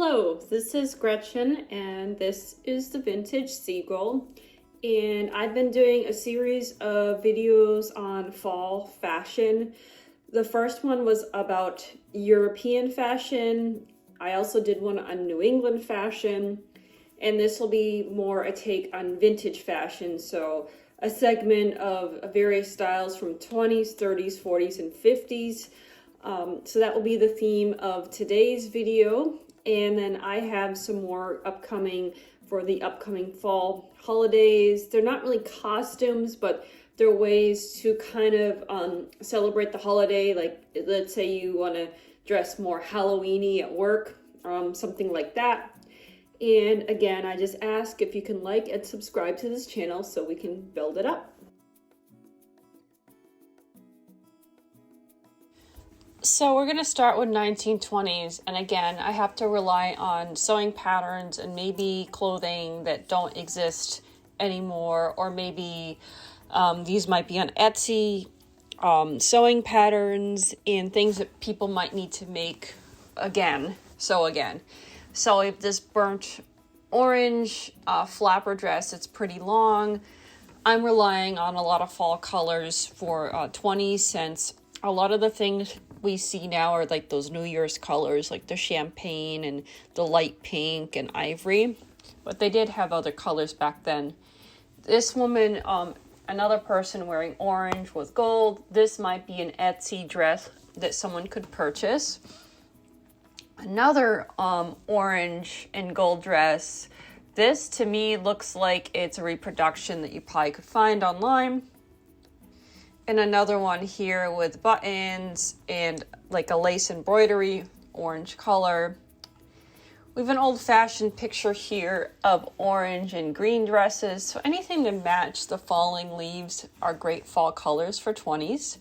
Hello, this is Gretchen and this is the vintage Seagull, and I've been doing a series of videos on fall fashion. The first one was about European fashion. I also did one on New England fashion, and this will be more a take on vintage fashion, so a segment of various styles from 20s, 30s, 40s, and 50s. So that will be the theme of today's video. And then I have some more upcoming for the upcoming fall holidays. They're not really costumes, but they're ways to kind of celebrate the holiday. Like, let's say you want to dress more Halloween-y at work, something like that. And again, I just ask if you can like and subscribe to this channel so we can build it up. So we're going to start with 1920s, and again, I have to rely on sewing patterns and maybe clothing that don't exist anymore, or maybe these might be on Etsy, sewing patterns and things that people might need to make again. So if this burnt orange flapper dress, it's pretty long. I'm relying on a lot of fall colors for 20s, since a lot of the things we see now are like those New Year's colors, like the champagne and the light pink and ivory, but they did have other colors back then. This woman, another person wearing orange with gold. This might be an Etsy dress that someone could purchase. Another orange and gold dress. This to me looks like it's a reproduction that you probably could find online. And another one here with buttons and like a lace embroidery, orange color. We have an old-fashioned picture here of orange and green dresses. So anything to match the falling leaves are great fall colors for 20s.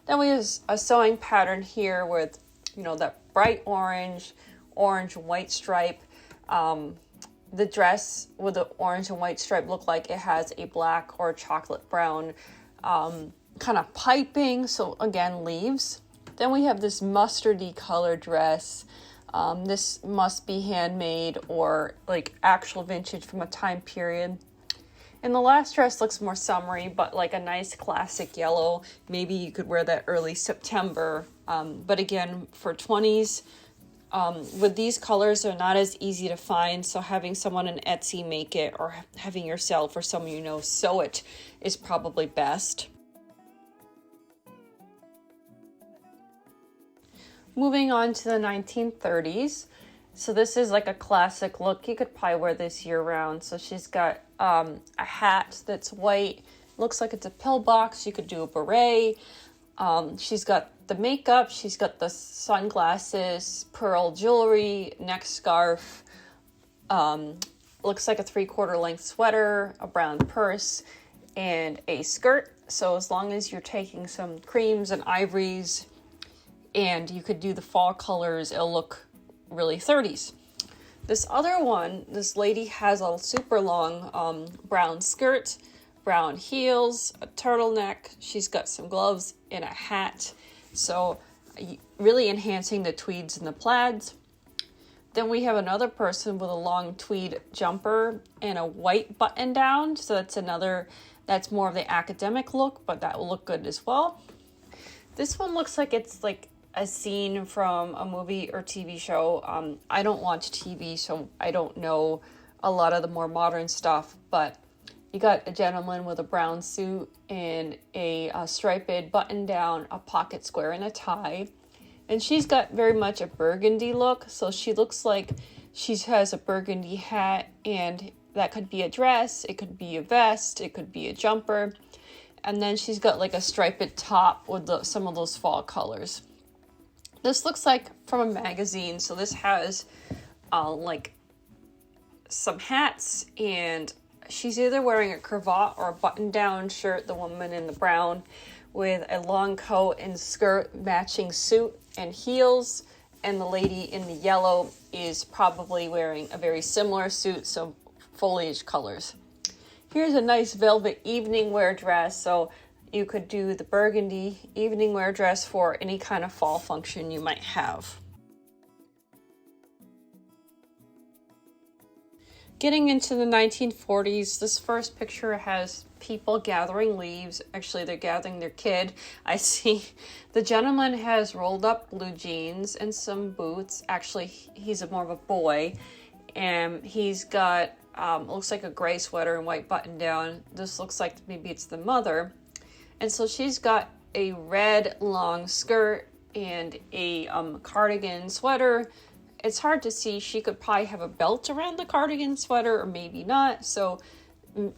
Then we have a sewing pattern here with, that bright orange and white stripe. The dress with the orange and white stripe look like it has a black or chocolate brown kind of piping, so again, leaves. Then we have this mustardy color dress. This must be handmade or like actual vintage from a time period. And the last dress looks more summery, but like a nice classic yellow. Maybe you could wear that early September. But again, for 20s, with these colors, they're not as easy to find. So having someone on Etsy make it, or having yourself or someone you know sew it, is probably best. Moving on to the 1930s. So this is like a classic look. You could probably wear this year round. So she's got a hat that's white. Looks like it's a pillbox. You could do a beret. She's got the makeup. She's got the sunglasses, pearl jewelry, neck scarf. Looks like a 3/4 length sweater, a brown purse, and a skirt. So as long as you're taking some creams and ivories, and you could do the fall colors, it'll look really 30s. This other one, this lady has a super long brown skirt, brown heels, a turtleneck. She's got some gloves and a hat. So really enhancing the tweeds and the plaids. Then we have another person with a long tweed jumper and a white button down. So that's more of the academic look, but that will look good as well. This one looks like it's like a scene from a movie or TV show. I don't watch TV, so I don't know a lot of the more modern stuff, but you got a gentleman with a brown suit and a striped button down, a pocket square, and a tie. And she's got very much a burgundy look, so she looks like she has a burgundy hat, and that could be a dress, it could be a vest, it could be a jumper. And then she's got like a striped top with some of those fall colors. This looks like from a magazine, so this has like some hats, and she's either wearing a cravat or a button-down shirt, the woman in the brown, with a long coat and skirt, matching suit and heels, and the lady in the yellow is probably wearing a very similar suit, so foliage colors. Here's a nice velvet evening wear dress, so you could do the burgundy evening wear dress for any kind of fall function you might have. Getting into the 1940s, this first picture has people gathering leaves. Actually, they're gathering their kid. I see the gentleman has rolled up blue jeans and some boots. Actually, he's more of a boy. And he's got, looks like a gray sweater and white button down. This looks like maybe it's the mother. And so she's got a red long skirt and a cardigan sweater. It's hard to see. She could probably have a belt around the cardigan sweater or maybe not. So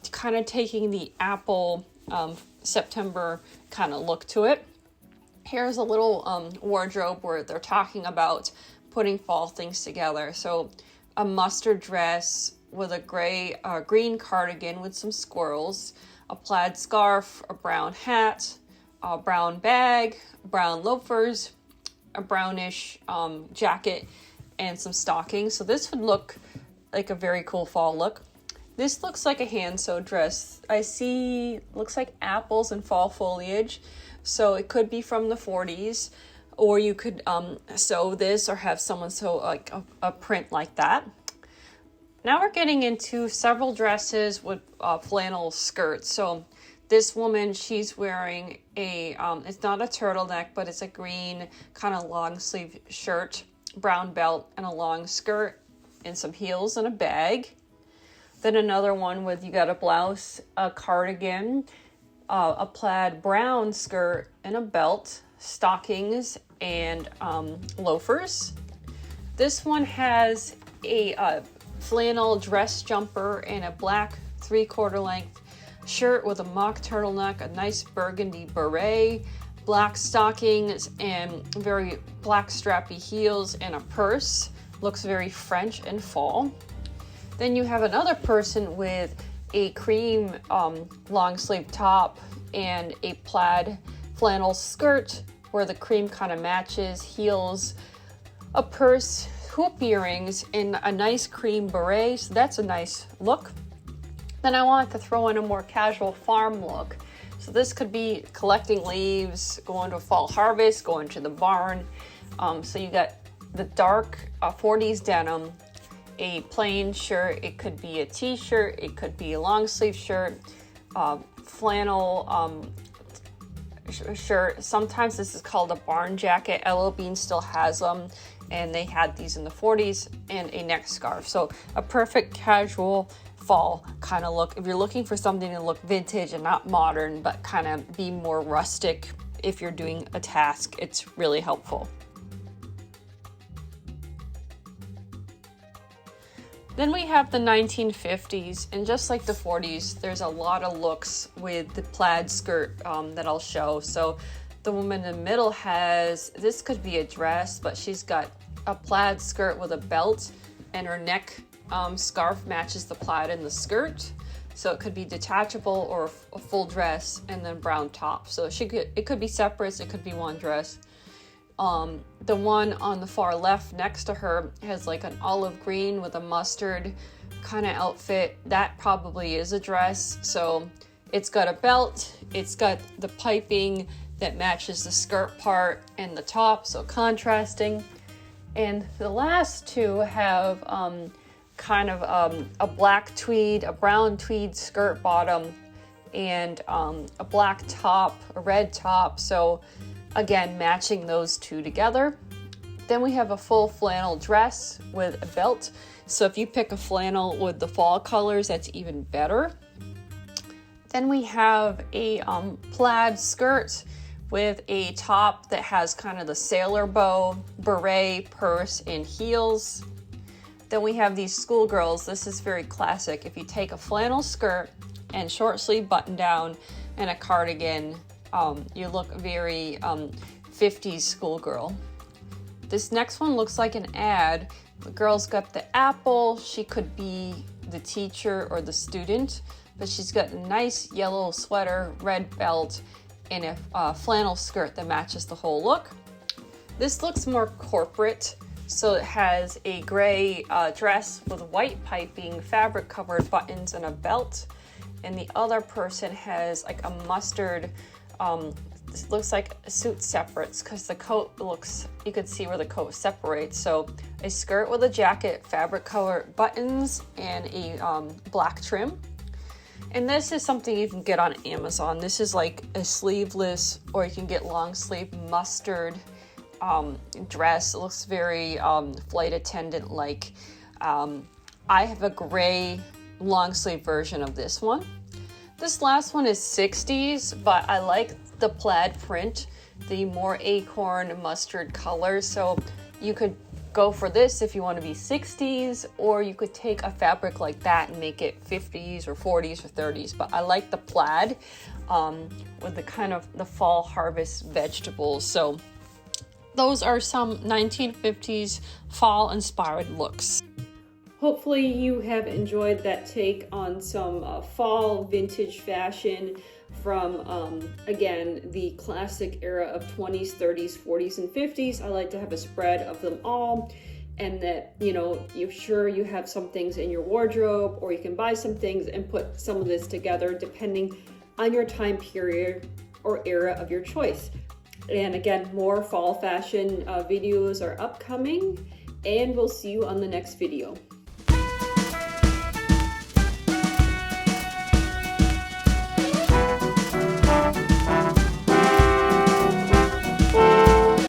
kind of taking the apple September kind of look to it. Here's a little wardrobe where they're talking about putting fall things together. So a mustard dress with a green cardigan with some squirrels, a plaid scarf, a brown hat, a brown bag, brown loafers, a brownish jacket, and some stockings. So this would look like a very cool fall look. This looks like a hand-sewed dress. I see, looks like apples and fall foliage. So it could be from the 40s, or you could sew this or have someone sew like a print like that. Now we're getting into several dresses with flannel skirts. So this woman, she's wearing it's not a turtleneck, but it's a green kind of long sleeve shirt, brown belt, and a long skirt, and some heels and a bag. Then another one with, you got a blouse, a cardigan, a plaid brown skirt and a belt, stockings, and loafers. This one has a flannel dress jumper and a black 3/4 length shirt with a mock turtleneck, a nice burgundy beret, black stockings, and very black strappy heels, and a purse. Looks very French and fall. Then you have another person with a cream long sleeve top and a plaid flannel skirt where the cream kind of matches, heels, a purse, hoop earrings, and a nice cream beret. So that's a nice look. Then I wanted to throw in a more casual farm look. So this could be collecting leaves, going to a fall harvest, going to the barn. So you got the dark 40s denim, a plain shirt. It could be a t-shirt. It could be a long sleeve shirt, flannel shirt. Sometimes this is called a barn jacket. LL Bean still has them, and they had these in the 40s, and a neck scarf. So a perfect casual fall kind of look. If you're looking for something to look vintage and not modern, but kind of be more rustic if you're doing a task, it's really helpful. Then we have the 1950s, and just like the 40s, there's a lot of looks with the plaid skirt that I'll show. So the woman in the middle has, this could be a dress, but she's got a plaid skirt with a belt, and her neck scarf matches the plaid in the skirt. So it could be detachable or a full dress, and then brown top. So it could be separate, it could be one dress. The one on the far left next to her has like an olive green with a mustard kind of outfit. That probably is a dress. So it's got a belt, it's got the piping that matches the skirt part and the top, so contrasting. And the last two have kind of a black tweed, a brown tweed skirt bottom, and a black top, a red top. So again, matching those two together. Then we have a full flannel dress with a belt. So if you pick a flannel with the fall colors, that's even better. Then we have a plaid skirt with a top that has kind of the sailor bow, beret, purse, and heels. Then we have these schoolgirls. This is very classic. If you take a flannel skirt and short sleeve button down and a cardigan, you look very 50s schoolgirl. This next one looks like an ad. The girl's got the apple. She could be the teacher or the student, but she's got a nice yellow sweater, red belt, and a flannel skirt that matches the whole look. This looks more corporate. So it has a gray dress with white piping, fabric covered buttons, and a belt. And the other person has like a mustard it looks like suit separates because the coat looks, you could see where the coat separates. So a skirt with a jacket, fabric color buttons, and a black trim. And this is something you can get on Amazon. This is like a sleeveless, or you can get long sleeve mustard dress. It looks very flight attendant like. I have a gray long sleeve version of this one. This last one is 60s, but I like the plaid print, the more acorn mustard color. So you could go for this if you want to be 60s, or you could take a fabric like that and make it 50s or 40s or 30s. But I like the plaid with the kind of the fall harvest vegetables. So those are some 1950s fall inspired looks. Hopefully you have enjoyed that take on some fall vintage fashion from, again, the classic era of 20s, 30s, 40s, and 50s. I like to have a spread of them all, and that, you know, you're sure you have some things in your wardrobe, or you can buy some things and put some of this together depending on your time period or era of your choice. And again, more fall fashion videos are upcoming, and we'll see you on the next video.